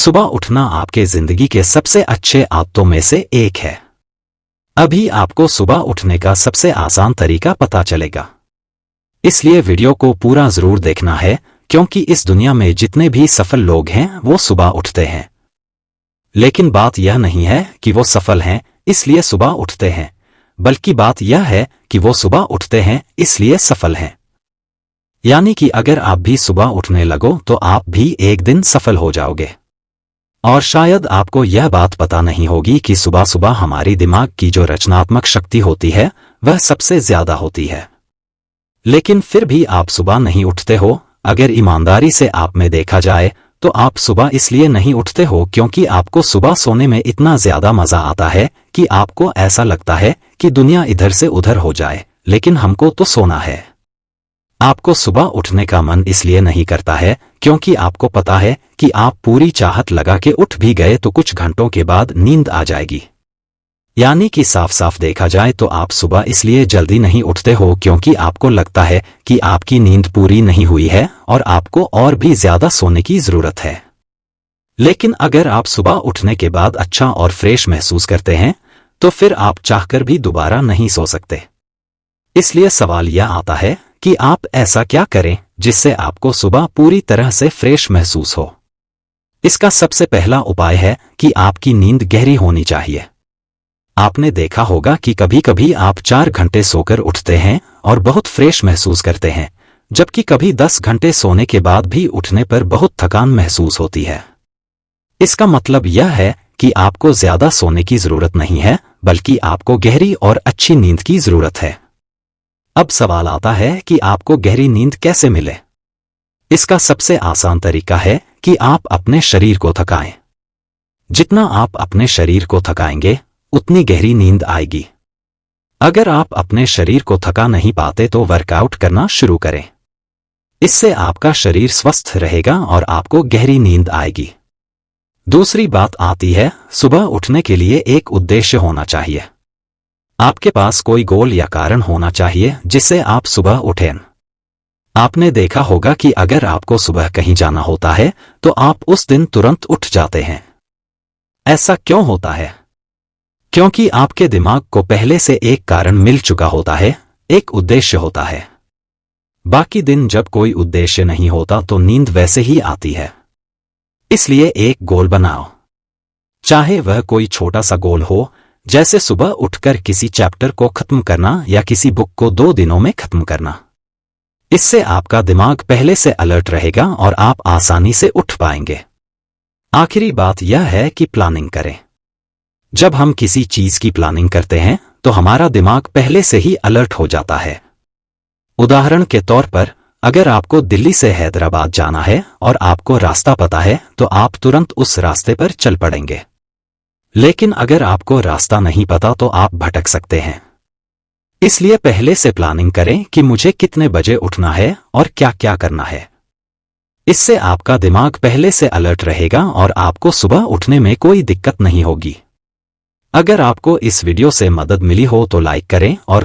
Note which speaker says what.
Speaker 1: सुबह उठना आपके जिंदगी के सबसे अच्छे आदतों में से एक है। अभी आपको सुबह उठने का सबसे आसान तरीका पता चलेगा, इसलिए वीडियो को पूरा जरूर देखना है, क्योंकि इस दुनिया में जितने भी सफल लोग हैं वो सुबह उठते हैं। लेकिन बात यह नहीं है कि वो सफल हैं इसलिए सुबह उठते हैं, बल्कि बात यह है कि वो सुबह उठते हैं इसलिए सफल हैं। यानी कि अगर आप भी सुबह उठने लगो तो आप भी एक दिन सफल हो जाओगे। और शायद आपको यह बात पता नहीं होगी कि सुबह सुबह हमारी दिमाग की जो रचनात्मक शक्ति होती है वह सबसे ज्यादा होती है। लेकिन फिर भी आप सुबह नहीं उठते हो। अगर ईमानदारी से आप में देखा जाए तो आप सुबह इसलिए नहीं उठते हो क्योंकि आपको सुबह सोने में इतना ज्यादा मजा आता है कि आपको ऐसा लगता है कि दुनिया इधर से उधर हो जाए, लेकिन हमको तो सोना है। आपको सुबह उठने का मन इसलिए नहीं करता है क्योंकि आपको पता है कि आप पूरी चाहत लगा के उठ भी गए तो कुछ घंटों के बाद नींद आ जाएगी। यानी कि साफ साफ देखा जाए तो आप सुबह इसलिए जल्दी नहीं उठते हो क्योंकि आपको लगता है कि आपकी नींद पूरी नहीं हुई है और आपको और भी ज्यादा सोने की जरूरत है। लेकिन अगर आप सुबह उठने के बाद अच्छा और फ्रेश महसूस करते हैं तो फिर आप चाहकर भी दोबारा नहीं सो सकते। इसलिए सवाल यह आता है कि आप ऐसा क्या करें जिससे आपको सुबह पूरी तरह से फ्रेश महसूस हो। इसका सबसे पहला उपाय है कि आपकी नींद गहरी होनी चाहिए। आपने देखा होगा कि कभी कभी आप 4 घंटे सोकर उठते हैं और बहुत फ्रेश महसूस करते हैं, जबकि कभी 10 घंटे सोने के बाद भी उठने पर बहुत थकान महसूस होती है। इसका मतलब यह है कि आपको ज्यादा सोने की जरूरत नहीं है, बल्कि आपको गहरी और अच्छी नींद की जरूरत है। अब सवाल आता है कि आपको गहरी नींद कैसे मिले। इसका सबसे आसान तरीका है कि आप अपने शरीर को थकाएं। जितना आप अपने शरीर को थकाएंगे उतनी गहरी नींद आएगी। अगर आप अपने शरीर को थका नहीं पाते तो वर्कआउट करना शुरू करें। इससे आपका शरीर स्वस्थ रहेगा और आपको गहरी नींद आएगी। दूसरी बात आती है, सुबह उठने के लिए एक उद्देश्य होना चाहिए। आपके पास कोई गोल या कारण होना चाहिए जिससे आप सुबह उठें। आपने देखा होगा कि अगर आपको सुबह कहीं जाना होता है तो आप उस दिन तुरंत उठ जाते हैं। ऐसा क्यों होता है? क्योंकि आपके दिमाग को पहले से एक कारण मिल चुका होता है, एक उद्देश्य होता है। बाकी दिन जब कोई उद्देश्य नहीं होता तो नींद वैसे ही आती है। इसलिए एक गोल बनाओ, चाहे वह कोई छोटा सा गोल हो, जैसे सुबह उठकर किसी चैप्टर को खत्म करना या किसी बुक को 2 दिनों में खत्म करना। इससे आपका दिमाग पहले से अलर्ट रहेगा और आप आसानी से उठ पाएंगे। आखिरी बात यह है कि प्लानिंग करें। जब हम किसी चीज की प्लानिंग करते हैं तो हमारा दिमाग पहले से ही अलर्ट हो जाता है। उदाहरण के तौर पर, अगर आपको दिल्ली से हैदराबाद जाना है और आपको रास्ता पता है तो आप तुरंत उस रास्ते पर चल पड़ेंगे। लेकिन अगर आपको रास्ता नहीं पता तो आप भटक सकते हैं। इसलिए पहले से प्लानिंग करें कि मुझे कितने बजे उठना है और क्या क्या करना है। इससे आपका दिमाग पहले से अलर्ट रहेगा और आपको सुबह उठने में कोई दिक्कत नहीं होगी। अगर आपको इस वीडियो से मदद मिली हो तो लाइक करें और